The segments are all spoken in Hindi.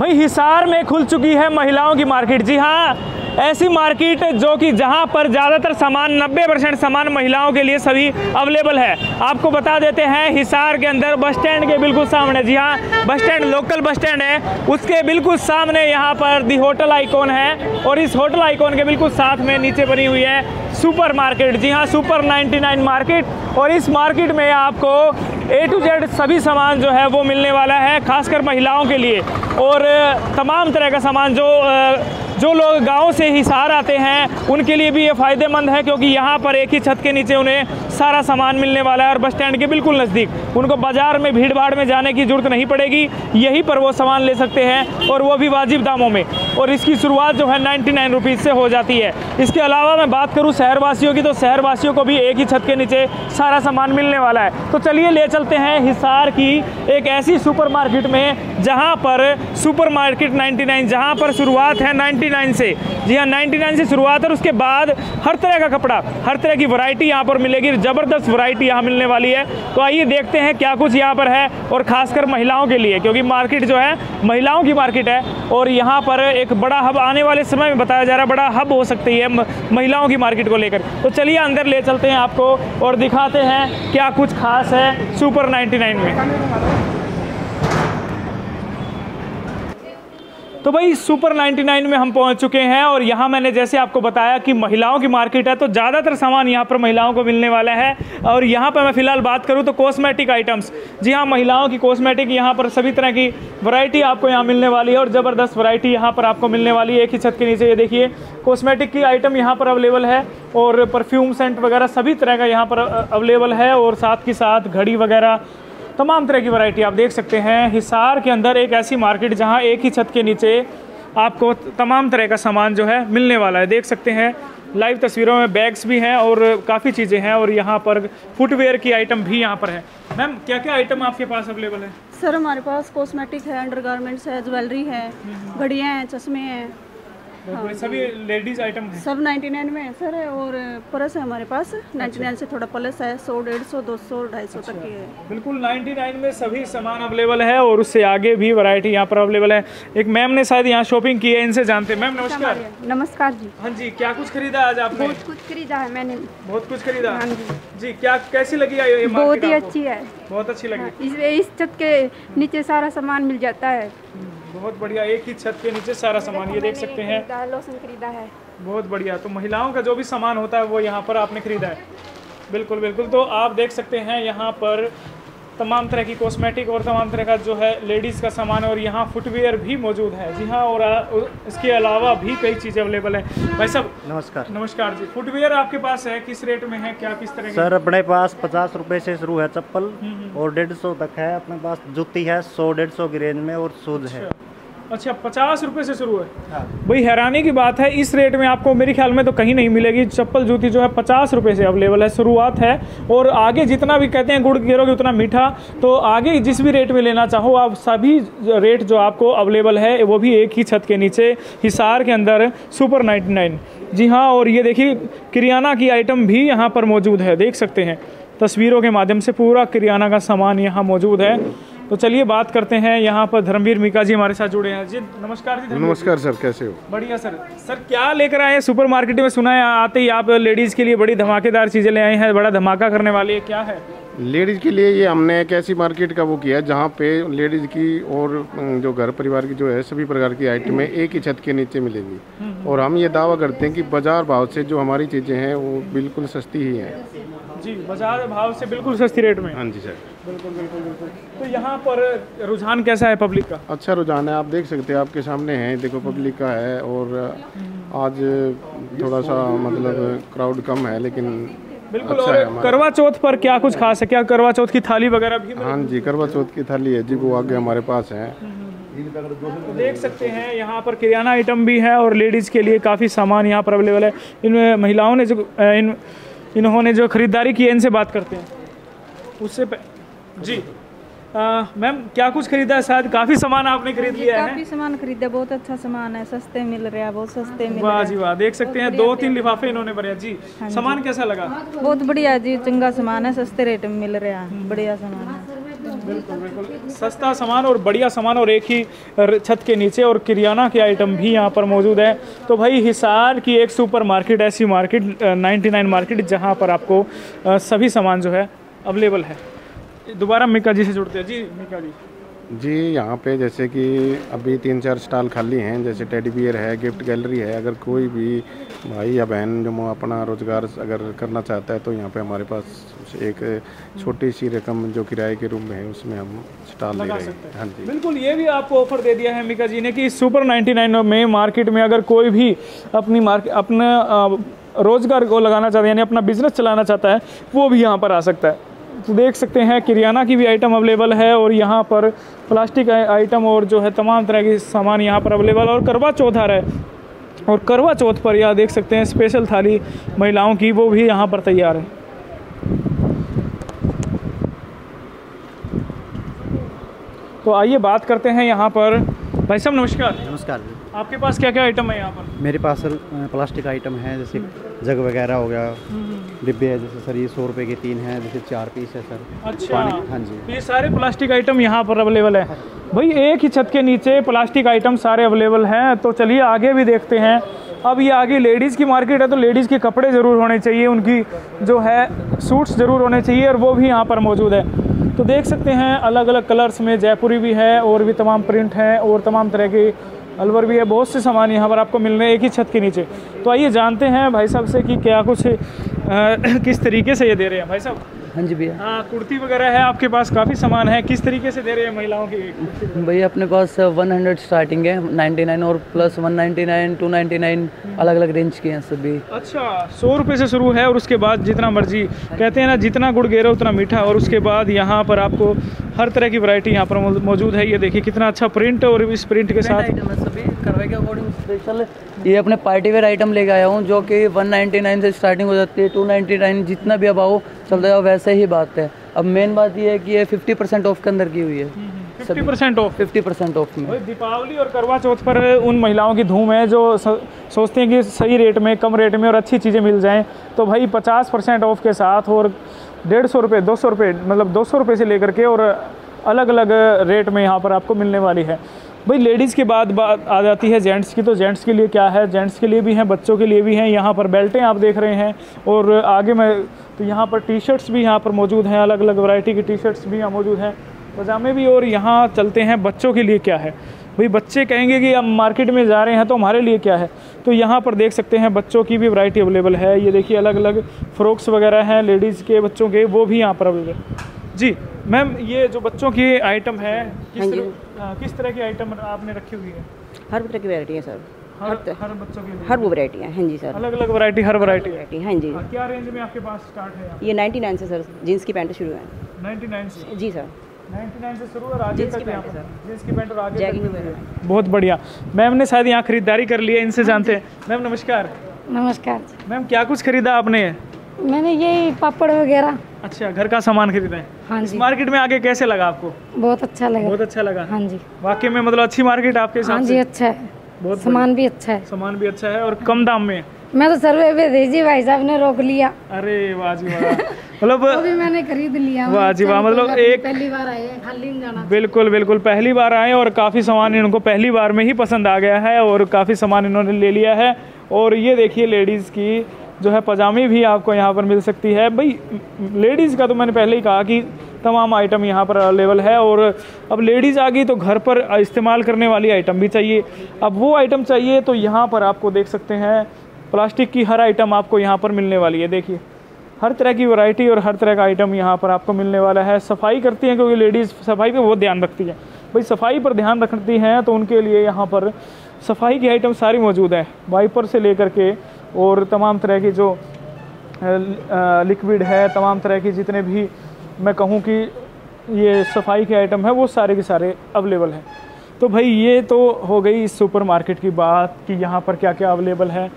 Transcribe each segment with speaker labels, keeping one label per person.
Speaker 1: भाई हिसार में खुल चुकी है महिलाओं की मार्केट। जी हाँ, ऐसी मार्केट जो कि जहां पर ज़्यादातर सामान 90% सामान महिलाओं के लिए सभी अवेलेबल है। आपको बता देते हैं हिसार के अंदर बस स्टैंड के बिल्कुल सामने, जी हाँ bus stand local bus stand है, उसके बिल्कुल सामने यहाँ पर दी होटल आइकॉन है और इस होटल आइकॉन के बिल्कुल साथ में नीचे बनी हुई है सुपर मार्केट। जी हाँ, सुपर 99 मार्केट। और इस मार्केट में आपको A to Z सभी सामान जो है वो मिलने वाला है, खासकर महिलाओं के लिए। और तमाम तरह का सामान जो लोग गांव से हिसार आते हैं उनके लिए भी ये फ़ायदेमंद है, क्योंकि यहाँ पर एक ही छत के नीचे उन्हें सारा सामान मिलने वाला है और बस स्टैंड के बिल्कुल नज़दीक। उनको बाज़ार में भीड़ भाड़ में जाने की ज़रूरत नहीं पड़ेगी, यहीं पर वो सामान ले सकते हैं और वो भी वाजिब दामों में। और इसकी शुरुआत जो है 99 रुपीज़ से हो जाती है। इसके अलावा मैं बात करूँ शहरवासियों की, तो शहरवासियों को भी एक ही छत के नीचे सारा सामान मिलने वाला है। तो चलिए ले चलते हैं हिसार की एक ऐसी सुपर मार्केट में जहाँ पर सुपर मार्केट 99, जहाँ पर शुरुआत है 99 से। जी हाँ, 99 से शुरुआत है। और उसके बाद हर तरह का कपड़ा, हर तरह की वैरायटी यहाँ पर मिलेगी, ज़बरदस्त वैरायटी यहाँ मिलने वाली है। तो आइए देखते हैं क्या कुछ यहाँ पर है, और ख़ासकर महिलाओं के लिए, क्योंकि मार्केट जो है महिलाओं की मार्केट है और यहाँ पर एक बड़ा हब आने वाले समय में बताया जा रहा है, बड़ा हब हो सकती है महिलाओं की मार्केट को लेकर। तो चलिए अंदर ले चलते हैं आपको और दिखाते हैं क्या कुछ खास है सुपर 99 में। तो भाई सुपर 99 में हम पहुंच चुके हैं और यहाँ मैंने जैसे आपको बताया कि महिलाओं की मार्केट है, तो ज़्यादातर सामान यहाँ पर महिलाओं को मिलने वाला है। और यहाँ पर मैं फ़िलहाल बात करूँ तो कॉस्मेटिक आइटम्स, जी हाँ महिलाओं की कॉस्मेटिक, यहाँ पर सभी तरह की वैरायटी आपको यहाँ मिलने वाली है और ज़बरदस्त वैरायटी यहाँ पर आपको मिलने वाली है एक ही छत के नीचे। ये देखिए कॉस्मेटिक की आइटम यहाँ पर अवेलेबल है और परफ्यूम सेंट वगैरह सभी तरह का यहाँ पर अवेलेबल है, और साथ ही साथ घड़ी वगैरह तमाम तरह की वैरायटी आप देख सकते हैं। हिसार के अंदर एक ऐसी मार्केट जहां एक ही छत के नीचे आपको तमाम तरह का सामान जो है मिलने वाला है। देख सकते हैं लाइव तस्वीरों में बैग्स भी हैं और काफ़ी चीज़ें हैं, और यहाँ पर फुटवेयर की आइटम भी यहाँ पर है। मैम क्या क्या आइटम आपके पास अवेलेबल है?
Speaker 2: सर हमारे पास कॉस्मेटिक है, अंडरगारमेंट्स है, ज्वेलरी है, घड़ियाँ हैं, चश्मे हैं,
Speaker 1: हाँ, सभी लेडीज आइटम है।
Speaker 2: सब 99 में है सर। और पर्स है हमारे पास 99 से थोड़ा प्लस है, 100, 150, 200, 250 तक की है।
Speaker 1: बिल्कुल 99 में सभी सामान अवेलेबल है और उससे आगे भी वैरायटी यहाँ पर अवेलेबल है। एक मैम ने शायद यहाँ शॉपिंग की है, इनसे जानते हैं। मैम नमस्कार।
Speaker 2: नमस्कार जी।
Speaker 1: हाँ जी, क्या कुछ खरीदा आज आपने?
Speaker 2: बहुत कुछ खरीदा है मैंने।
Speaker 1: बहुत कुछ खरीदा?
Speaker 2: हाँ जी।
Speaker 1: जी क्या कैसी लगी ये?
Speaker 2: बहुत ही अच्छी है।
Speaker 1: बहुत अच्छी लगी।
Speaker 2: इस छत के नीचे सारा सामान मिल जाता है।
Speaker 1: बहुत बढ़िया, एक ही छत के नीचे सारा सामान, ये देख सकते हैं।
Speaker 2: लोशन खरीदा है।
Speaker 1: बहुत बढ़िया, तो महिलाओं का जो भी सामान होता है वो यहाँ पर आपने खरीदा है। बिल्कुल बिल्कुल, तो आप देख सकते हैं यहाँ पर तमाम तरह की कॉस्मेटिक और तमाम तरह का जो है लेडीज़ का सामान, और यहाँ फुटवेयर भी मौजूद है। जी हाँ, और इसके अलावा भी कई चीज़ें अवेलेबल है। भाई साहब नमस्कार। नमस्कार जी। फुटवेयर आपके पास है, किस रेट में है, क्या किस तरह की?
Speaker 3: सर अपने पास 50 रुपए से शुरू है चप्पल और 150 तक है। अपने पास जूती है 100-150 की रेंज में, और शूज है।
Speaker 1: अच्छा 50 रुपये से शुरू है? हाँ। भाई हैरानी की बात है, इस रेट में आपको मेरे ख्याल में तो कहीं नहीं मिलेगी। चप्पल जूती जो है 50 रुपये से अवेलेबल है, शुरुआत है। और आगे जितना भी कहते हैं गुड़ गिरोगे उतना मीठा, तो आगे जिस भी रेट में लेना चाहो आप, सभी रेट जो आपको अवेलेबल है वो भी एक ही छत के नीचे हिसार के अंदर सुपर 99। जी हाँ, और ये देखिए किरियाना की आइटम भी यहाँ पर मौजूद है, देख सकते हैं तस्वीरों के माध्यम से पूरा किरियाना का सामान यहाँ मौजूद है। तो चलिए बात करते हैं, यहाँ पर धर्मवीर मीका जी हमारे साथ जुड़े हैं। जी नमस्कार जी।
Speaker 4: नमस्कार सर, कैसे हो?
Speaker 1: बढ़िया सर। सर क्या लेकर आए हैं सुपर मार्केट में? सुना है आते ही आप लेडीज़ के लिए बड़ी धमाकेदार चीज़ें ले आए हैं, बड़ा धमाका करने वाली है, क्या है?
Speaker 4: लेडीज़ के लिए ये हमने एक ऐसी मार्केट का वो किया है जहाँ पे लेडीज़ की और जो घर परिवार की जो है सभी प्रकार की आइटमें एक ही छत के नीचे मिलेंगी। और हम ये दावा करते हैं कि बाजार भाव से जो हमारी चीज़ें हैं वो बिल्कुल सस्ती ही हैं।
Speaker 1: जी, बाजार भाव से बिल्कुल सस्ती रेट में?
Speaker 4: हाँ जी सर।
Speaker 1: बिल्कुल बिल्कुल बिल्कुल। तो यहाँ पर रुझान कैसा है पब्लिक का?
Speaker 4: अच्छा रुझान है, आप देख सकते हैं, आपके सामने है, देखो पब्लिक का है। और आज थोड़ा सा मतलब क्राउड कम है, लेकिन
Speaker 1: बिल्कुल। अच्छा, और करवा चौथ पर क्या कुछ खास है? क्या करवा चौथ की थाली वगैरह भी?
Speaker 4: हाँ जी, करवा चौथ की थाली है जी, वो आगे हमारे पास है।
Speaker 1: तो देख सकते हैं यहाँ पर किराना आइटम भी है और लेडीज़ के लिए काफ़ी सामान यहाँ पर अवेलेबल है। इन महिलाओं ने जो इन्होंने जो खरीदारी की है, इनसे बात करते हैं। उससे जी मैम क्या कुछ खरीदा है? शायद काफ़ी सामान आपने खरीद लिया है।
Speaker 2: काफ़ी सामान खरीदा, बहुत अच्छा सामान है, सस्ते मिल रहा है, बहुत सस्ते मिल रहा है।
Speaker 1: वाह जी वाह, देख सकते हैं 2-3 लिफाफे इन्होंने भरे। जी सामान कैसा लगा?
Speaker 2: बहुत बढ़िया जी, चंगा सामान है, सस्ते रेट में मिल रहा है, बढ़िया सामान है।
Speaker 1: बिल्कुल बिल्कुल सस्ता सामान और बढ़िया सामान और एक ही छत के नीचे, और किराना के आइटम भी यहाँ पर मौजूद है। तो भाई हिसार की एक सुपर मार्केट, ऐसी मार्केट 99 मार्केट, जहाँ पर आपको सभी सामान जो है अवेलेबल है। दोबारा मीका जी से जुड़ते हैं। जी मीका जी,
Speaker 4: यहाँ पे जैसे कि अभी 3-4 स्टॉल खाली हैं, जैसे टेडी बियर है, गिफ्ट गैलरी है। अगर कोई भी भाई या बहन जो अपना रोजगार अगर करना चाहता है तो यहाँ पे हमारे पास एक छोटी सी रकम जो किराए के रूम में है उसमें हम स्टॉल ले रहे हैं। हाँ जी,
Speaker 1: बिल्कुल, ये भी आपको ऑफर दे दिया है मीका जी ने कि सुपर 99 में मार्केट में अगर कोई भी अपना रोजगार को लगाना चाहता है, यानी अपना बिजनेस चलाना चाहता है, वो भी यहाँ पर आ सकता है। तो देख सकते हैं किराना की भी आइटम अवेलेबल है, और यहाँ पर प्लास्टिक आइटम और जो है तमाम तरह के सामान यहाँ पर अवेलेबल। और करवा चौथ आ रहा है, और करवा चौथ पर यह देख सकते हैं स्पेशल थाली महिलाओं की, वो भी यहाँ पर तैयार है। तो आइए बात करते हैं यहाँ पर। भाई साहब नमस्कार।
Speaker 5: नमस्कार जी।
Speaker 1: आपके पास क्या क्या आइटम है यहाँ पर?
Speaker 5: मेरे पास सर प्लास्टिक आइटम है, जैसे जग वगैरह हो गया, डिब्बे है, जैसे सर ये 100 रुपये के 3 हैं, जैसे 4 पीस है सर।
Speaker 1: अच्छा,
Speaker 5: हाँ जी,
Speaker 1: ये सारे प्लास्टिक आइटम यहाँ पर अवेलेबल है। भाई एक ही छत के नीचे प्लास्टिक आइटम सारे अवेलेबल हैं। तो चलिए आगे भी देखते हैं। अब ये आगे लेडीज़ की मार्केट है, तो लेडीज़ के कपड़े ज़रूर होने चाहिए, उनकी जो है सूट्स ज़रूर होने चाहिए, और वो भी यहाँ पर मौजूद है। तो देख सकते हैं अलग अलग कलर्स में जयपुरी भी है, और भी तमाम प्रिंट हैं, और तमाम तरह के अलवर भी है। बहुत से सामान यहाँ पर आपको मिल रहे हैं एक ही छत के नीचे। तो आइए जानते हैं भाई साहब से कि क्या कुछ किस तरीके से ये दे रहे हैं भाई साहब।
Speaker 5: हाँ जी भैया।
Speaker 1: हाँ, कुर्ती वगैरह है आपके पास, काफ़ी सामान है, किस तरीके से दे रहे हैं महिलाओं की?
Speaker 5: भैया अपने पास 100 स्टार्टिंग है, 99 और प्लस 199, 299 अलग अलग रेंज के हैं सभी।
Speaker 1: अच्छा, 100 रुपये से शुरू है, और उसके बाद जितना मर्जी, कहते हैं ना जितना गुड़ गेरो उतना मीठा। और उसके बाद यहाँ पर आपको हर तरह की वैरायटी यहाँ पर मौजूद है। ये देखिए कितना अच्छा प्रिंट, और इस प्रिंट के साथ
Speaker 5: आइटम है सभी करवाई के अकॉर्डिंग स्पेशल। ये अपने पार्टी वेयर आइटम लेके आया हूँ, जो कि 199 से स्टार्टिंग हो जाती है, 299 जितना भी अबाव चलता है वैसे ही बात है। अब मेन बात ये है कि ये 50% ऑफ के अंदर की हुई है।
Speaker 1: 50% ऑफ,
Speaker 5: 50% ऑफ में।
Speaker 1: दीपावली और करवा चौथ पर उन महिलाओं की धूम है जो सोचते हैं कि सही रेट में, कम रेट में और अच्छी चीज़ें मिल जाएं। तो भाई 50% ऑफ के साथ, और 150 रुपये, 200 रुपये, मतलब 200 रुपये से लेकर के और अलग अलग रेट में यहाँ पर आपको मिलने वाली है। भाई लेडीज़ के बाद बात आ जाती है जेंट्स की। तो जेंट्स के लिए क्या है? जेंट्स के लिए भी हैं, बच्चों के लिए भी हैं। यहाँ पर बेल्टें आप देख रहे हैं, और आगे में तो यहाँ पर टी शर्ट्स भी यहाँ पर मौजूद हैं, अलग अलग वैरायटी की टी शर्ट्स भी यहाँ मौजूद हैं, पजामे भी। और यहाँ चलते हैं बच्चों के लिए क्या है। भाई बच्चे कहेंगे कि हम मार्केट में जा रहे हैं तो हमारे लिए क्या है, तो यहाँ पर देख सकते हैं बच्चों की भी वैरायटी अवेलेबल है। ये देखिए अलग अलग फ्रॉक्स वगैरह हैं लेडीज़ के, बच्चों के, वो भी यहाँ पर अवेलेबल है। जी मैम, ये जो बच्चों की आइटम है, किस तरह की आइटम आपने रखी हुई है?
Speaker 6: हर तरह की वैरायटी है सर,
Speaker 1: हर बच्चों के लिए
Speaker 6: हर वो वैरायटी है। हाँ जी सर,
Speaker 1: अलग अलग वैरायटी, हर वैरायटी।
Speaker 6: हाँ जी।
Speaker 1: क्या रेंज में आपके पास स्टार्ट है?
Speaker 6: ये 99 से सर जीन्स की पैंट शुरू है।
Speaker 1: 99 से?
Speaker 6: जी सर,
Speaker 1: 99 से शुरू और आगे तक यहाँ पर जीन्स की पैंट और आगे
Speaker 6: जैगिंग
Speaker 1: तक।
Speaker 6: वगैरह।
Speaker 1: बहुत बढ़िया। मैम ने शायद यहाँ खरीदारी कर ली है, इनसे जानते हैं। मैम नमस्कार।
Speaker 7: नमस्कार।
Speaker 1: मैम क्या कुछ खरीदा आपने?
Speaker 7: मैंने यही पापड़ वगैरह।
Speaker 1: अच्छा, घर का सामान खरीदा है।
Speaker 7: हाँ
Speaker 1: इस
Speaker 7: जी।
Speaker 1: मार्केट में आके कैसे लगा आपको?
Speaker 7: बहुत अच्छा लगा।
Speaker 1: बहुत अच्छा लगा।
Speaker 7: हाँ जी।
Speaker 1: वाकई में मतलब अच्छी मार्केट आपके हिसाब
Speaker 7: हाँ
Speaker 1: से?
Speaker 7: जी, अच्छा है,
Speaker 1: बहुत
Speaker 7: सामान भी अच्छा है।
Speaker 1: सामान भी अच्छा है और कम दाम में।
Speaker 7: मैं तो सर्वे पे थी जी, भाई साहब ने रोक लिया।
Speaker 1: अरे वाह जी वाह। मतलब
Speaker 7: वो भी मैंने खरीद लिया।
Speaker 1: वाह जी वाह, मतलब एक
Speaker 7: पहली बार आए हैं, खाली नहीं जाना।
Speaker 1: बिल्कुल बिल्कुल, पहली बार आए और काफ़ी सामान इनको पहली बार में ही पसंद आ गया है, और काफ़ी सामान इन्होंने ले लिया है। और ये देखिए लेडीज़ की जो है पजामे भी आपको यहाँ पर मिल सकती है। भाई लेडीज़ का तो मैंने पहले ही कहा कि तमाम आइटम यहाँ पर अवेलेबल है। और अब लेडीज़ आ गई तो घर पर इस्तेमाल करने वाली आइटम भी चाहिए। अब वो आइटम चाहिए तो यहाँ पर आपको देख सकते हैं प्लास्टिक की हर आइटम आपको यहाँ पर मिलने वाली है। देखिए हर तरह की वैरायटी और हर तरह का आइटम यहाँ पर आपको मिलने वाला है। सफाई करती हैं क्योंकि लेडीज़ सफाई पे बहुत ध्यान रखती हैं। भाई सफाई पर ध्यान रखती हैं तो उनके लिए यहाँ पर सफाई की आइटम सारी मौजूद है, वाइपर से लेकर के और तमाम तरह की जो लिक्विड है, तमाम तरह की जितने भी मैं कहूँ कि ये सफाई के आइटम है वो सारे के सारे अवेलेबल हैं। तो भाई ये तो हो गई इस सुपर मार्केट की बात कि यहाँ पर क्या क्या अवेलेबल है।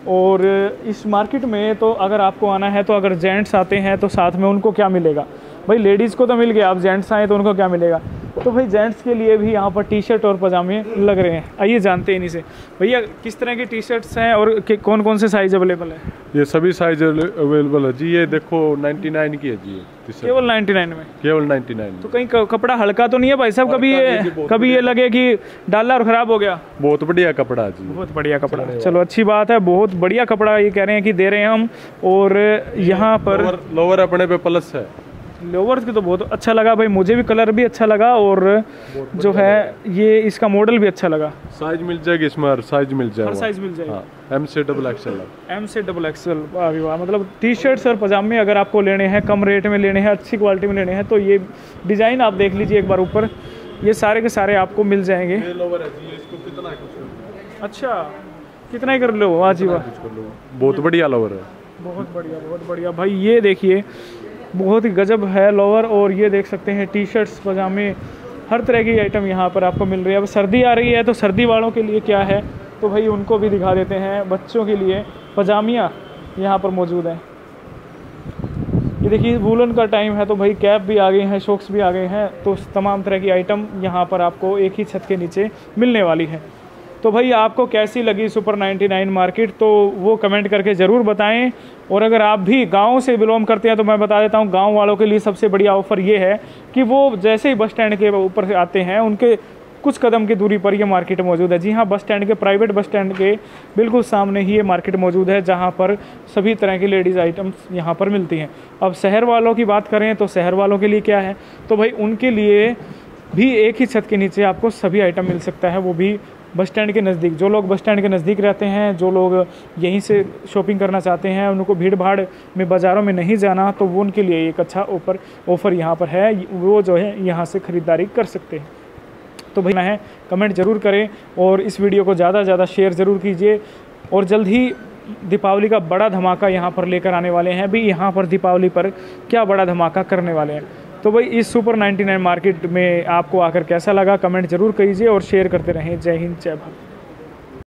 Speaker 1: और इस मार्केट में तो अगर आपको आना है तो अगर जेंट्स आते हैं तो साथ में उनको क्या मिलेगा? भाई लेडीज़ को तो मिल गया, अब जेंट्स आए तो उनको क्या मिलेगा। तो भाई जेंट्स के लिए भी यहाँ पर टी शर्ट और पजामे लग रहे हैं। आइए जानते हैं इन्हीं से। भैया किस तरह की टी शर्ट्स हैं और कौन कौन से साइज़ अवेलेबल है?
Speaker 8: ये सभी साइज अवेलेबल है जी। ये देखो 99 की है जी,
Speaker 1: केवल 99 में?
Speaker 8: केवल 99 में।
Speaker 1: तो कहीं कपड़ा हल्का तो नहीं है भाई साहब? कभी ये लगे कि डाला और ख़राब हो गया?
Speaker 8: बहुत बढ़िया कपड़ा है जी,
Speaker 1: बहुत बढ़िया कपड़ा। चलो अच्छी बात है, बहुत बढ़िया कपड़ा ये कह रहे हैं कि दे रहे हैं हम। और यहाँ पर
Speaker 8: लोअर अपने पे प्लस है।
Speaker 1: लोवर्स की तो बहुत अच्छा लगा भाई, मुझे भी कलर भी अच्छा लगा और जो है ये इसका मॉडल भी अच्छा लगा।
Speaker 8: साइज मिल जाएगी इसमें, हर साइज मिल जाएगा।
Speaker 1: हर साइज मिल जाएगा।
Speaker 8: हाँ, M से XXL।
Speaker 1: M से XXL। वाह, मतलब टी शर्ट्स और पजामे अगर आपको लेने हैं, कम रेट में लेने हैं, अच्छी क्वालिटी में लेने हैं, तो ये डिज़ाइन आप देख लीजिए एक बार ऊपर, ये सारे के सारे आपको मिल जाएंगे।
Speaker 8: ये लोअर है जी, इसको कितना है कुछ?
Speaker 1: अच्छा, कितना ही कर लो? वाह जी वाह,
Speaker 8: बहुत बढ़िया लोअर है।
Speaker 1: बहुत बढ़िया, बहुत बढ़िया भाई। ये देखिए बहुत ही गजब है लोअर। और ये देख सकते हैं टी शर्ट्स, पजामे, हर तरह की आइटम यहाँ पर आपको मिल रही है। अब सर्दी आ रही है तो सर्दी वालों के लिए क्या है, तो भाई उनको भी दिखा देते हैं। बच्चों के लिए पजामियाँ यहाँ पर मौजूद हैं। ये देखिए वूलन का टाइम है तो भाई कैप भी आ गए हैं, शॉक्स भी आ गए हैं। तो तमाम तरह की आइटम यहाँ पर आपको एक ही छत के नीचे मिलने वाली है। तो भाई आपको कैसी लगी सुपर 99 मार्केट, तो वो कमेंट करके ज़रूर बताएं। और अगर आप भी गांव से बिलोंग करते हैं तो मैं बता देता हूं, गांव वालों के लिए सबसे बढ़िया ऑफ़र ये है कि वो जैसे ही बस स्टैंड के ऊपर से आते हैं उनके कुछ कदम की दूरी पर ये मार्केट मौजूद है। जी हाँ, बस स्टैंड के, प्राइवेट बस स्टैंड के बिल्कुल सामने ही ये मार्केट मौजूद है, जहाँ पर सभी तरह की लेडीज़ आइटम्स यहाँ पर मिलती हैं। अब शहर वालों की बात करें तो शहर वालों के लिए क्या है, तो भाई उनके लिए भी एक ही छत के नीचे आपको सभी आइटम मिल सकता है, वो भी बस स्टैंड के नज़दीक। जो लोग बस स्टैंड के नज़दीक रहते हैं, जो लोग यहीं से शॉपिंग करना चाहते हैं, उनको भीड़ भाड़ में बाज़ारों में नहीं जाना, तो वो उनके लिए एक अच्छा ऑफ़र यहाँ पर है। वो जो है यहाँ से ख़रीदारी कर सकते हैं। तो भाई है कमेंट ज़रूर करें और इस वीडियो को ज़्यादा से ज़्यादा शेयर ज़रूर कीजिए। और जल्द ही दीपावली का बड़ा धमाका यहाँ पर लेकर आने वाले हैं। भी यहाँ पर दीपावली पर क्या बड़ा धमाका करने वाले हैं। तो भाई इस सुपर 99 मार्केट में आपको आकर कैसा लगा, कमेंट ज़रूर कीजिए और शेयर करते रहें। जय हिंद, जय भारत।